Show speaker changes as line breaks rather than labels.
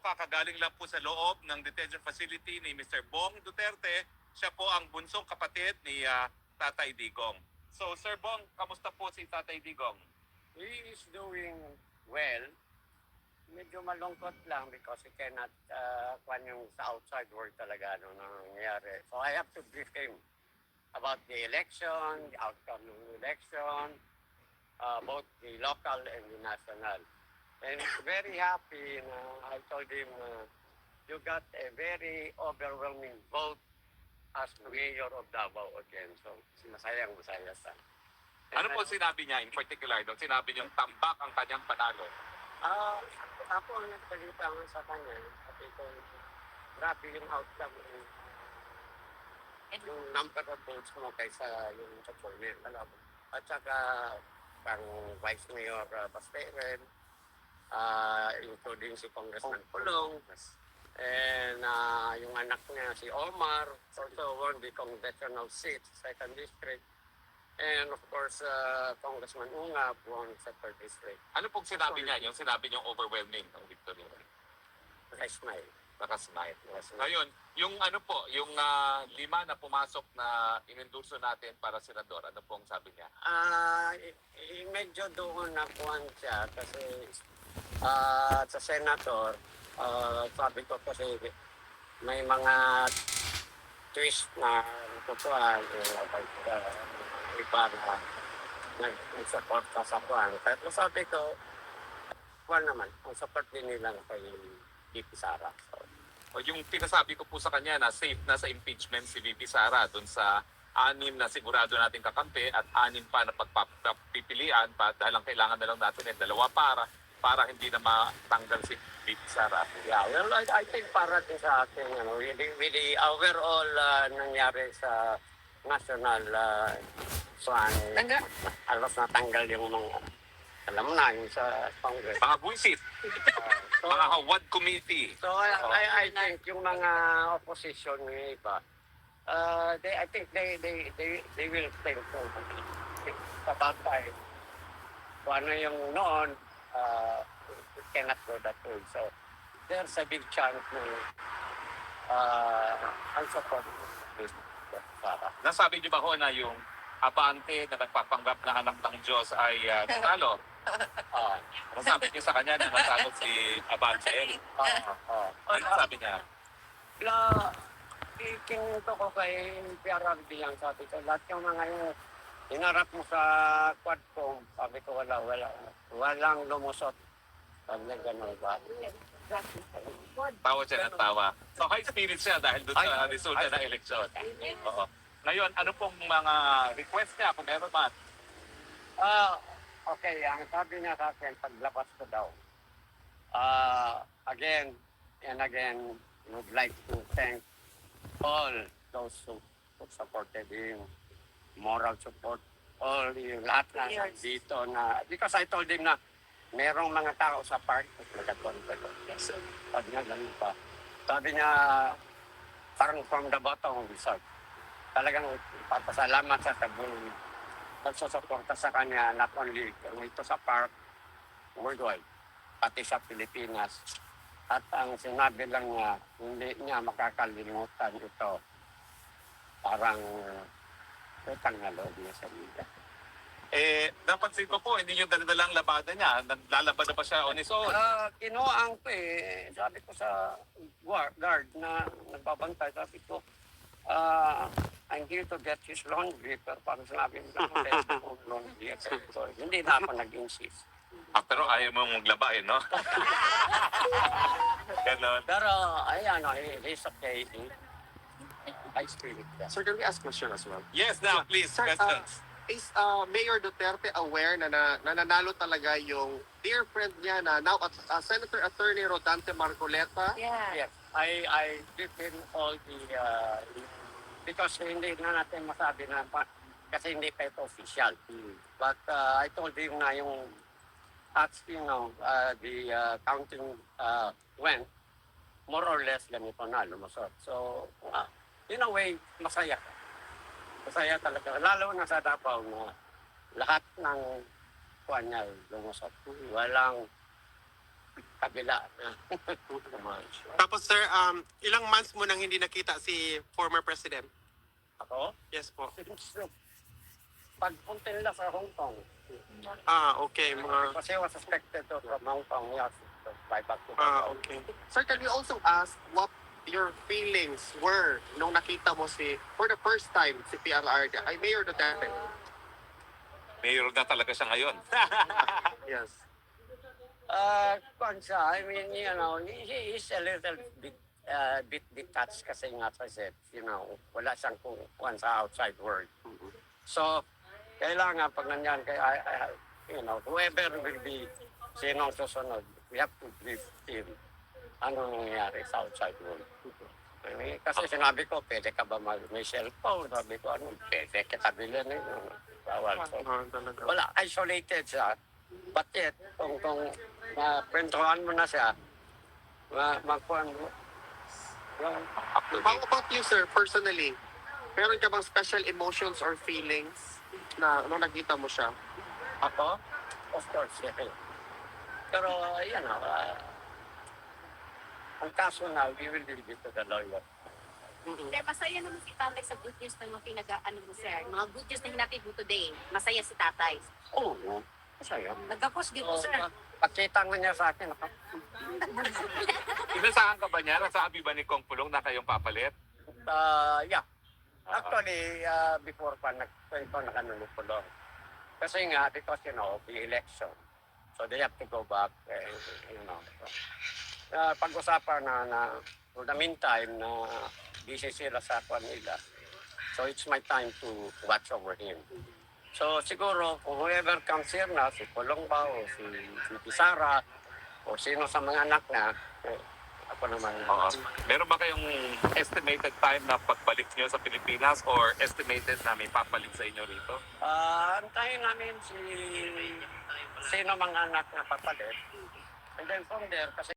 kakagaling lang po sa loob ng detention facility ni Mr. Bong Duterte. Siya po ang bunsong kapatid ni Tatay Digong. So, Sir Bong, kamusta po si Tatay Digong?
He is doing well. Medyo malungkot lang because he cannot kwan yung sa outside world talaga ano nangyayari. So I have to brief him about the election, the outcome of the election, both the local and the national. And very happy na I told him you got a very overwhelming vote as mayor of Davao again. So masaya sa.
Ano po sinabi niya in particular doon? Sinabi niyang tambak ang kanyang panalo.
Ako ang nagsalita nga sa kanya, sabi ko, grabe yung outcome yung number of votes mo kaysa yung sa former. At saka, pang Vice Mayor Basteren, including si Congressman Pulong, and yung anak niya si Omar, also won the congressional seat, 2nd District. And of course, Congressman Ungab won sa 3rd District.
Ano pong sinabi niya? Yung sinabi niyong overwhelming ng victory?
Nakasmile.
Nakasmile. Ngayon, yung ano po, yung 5 na pumasok na inendurso natin para senador, ano pong sabi niya?
Medyo doon na kuhan siya kasi sa senator, sabi ko kasi may mga twist na natutuhan iba na nag-support ka sa kuhan. Pero sabi ko, kuhan naman, ang support din nila kay VP Sara. So,
O yung pinasabi ko po sa kanya na safe na sa impeachment si VP Sara doon sa 6 na sigurado natin kakampi at 6 pa na pagpipilian pa dahil ang kailangan na lang natin ay 2 para hindi na matanggal si VP Sara.
Yeah, well, I think para din sa ating with the overall nangyari sa national alos natanggal yung mga alam na yung sa Congress.
Mga buwisit, mga Hawad Committee.
So I think yung mga opposition ng iba, I think they will think about time. Kung ano yung noon, it cannot go that way. So there's a big chance ang support this Sara.
Nasabi niyo ba ho na yung abante na nagpapanggap na anak ng Diyos ay natalo? Nasabi niyo sa kanya na natalo si Abante? Ano sabi niya?
Ikinuto ko kay PRRD lang, sabi ko, lahat yung mga yung hinarap mo sa Quadcom, sabi ko walang lumusot. Sabi na gano'n ba?
Tawa siya ng tawa. So high spirit siya dahil doon sa resulta ng eleksyon. Oo. Ngayon, ano pong mga request niya kung meron man?
Okay, ang sabi niya sa akin, paglabas ko daw. Again and again, would like to thank all those who supported him, moral support, all yung lahat na dito na, because I told him na merong mga tao sa park, nag-contact ko. Sabi niya, ganun pa. Sabi niya, parang from the bottom of his heart. Talagang papasalamat sa tabong nagsusuporta sa kanya, not only ito sa park, worldwide, pati sa Pilipinas. At ang sinabi lang niya, hindi niya makakalimutan ito. Parang utang na loob niya sa vida.
Napansin ko po, hindi yung daladalang labada niya. Naglalabada pa siya on his own.
Kinuhaan ko sabi ko sa guard na nagbabantay, sabi ko, I'm here to get his laundry, pero parang sinabi mo lang, laundry. So, hindi na ako nag-insist.
Pero ayaw mo maglaba no? Ganon.
Pero, ayan, he's okay. I spirit.
Sir, can we ask question as well?
Yes, now, please,
Sir,
questions.
Is Mayor Duterte aware na nananalo talaga yung dear friend niya na now Senator Attorney Rodante Marcoleta?
Yes, I give him all the, because hindi na natin masabi na, kasi hindi pa ito official. But I told him na yung, the counting went, more or less ganito na lumusot. So, in a way, masaya. Masaya talaga. Lalo na sa Davao na lahat ng kuha niya lumusot. Walang kabila na
sir, ilang months mo nang hindi nakita si former president?
Ako,
Yes po.
since pagpunta nila sa Hong Kong,
Okay.
kasi was suspected to from Hong Kong, yes, to fly back to
Okay.
Sir, can you also ask what your feelings were nung nakita mo for the first time, si PRRD, ay Mayor Duterte?
Mayor na talaga siya ngayon.
Yes.
Kwanza, I mean, he's a little bit detached kasi nga sa set, wala siyang kung sa outside world. So, kailangan pag nandiyan, whoever will be sinong susunod, we have to brief him ano nangyayari sa outside world. Kasi sinabi ko, pwede ka ba may cellphone? Sabi ko, pwede kita bilhin. Bawal. So,
Talaga.
wala, isolated siya. But yet, kung kwentuhan mo na siya, magpuan mo.
How about you, sir, personally? Meron ka bang special emotions or feelings na nung nakita mo siya?
Ako? Of course, yeah. Pero, ang kaso na, we will leave it to the lawyer.
Sir, masaya naman si tatay sa good news na mga pinag-ano mo, sir. Mga good news na hinatid mo today. Masaya si tatay.
Oo, masaya.
Nagkakos dito, sir.
Pakita nga niya sa akin.
Inasahan ka ba niya? Nasabi ba ni Kong Pulong na kayong papalit?
Yeah. Actually, before pa, nagkwento na kanunod ko lang. Kasi nga, because, the election. So they have to go back, pag-usapan na for the meantime, na busy sila sa nila. So it's my time to watch over him. So siguro, kung whoever comes here na, si Pulong ba, o si Sara, o sino sa mga anak na, ako naman.
Oo. Meron ba kayong estimated time na pagbalik niyo sa Pilipinas or estimated na may papalit sa inyo rito?
Antayin namin sino mga anak na papalit. And then from there, kasi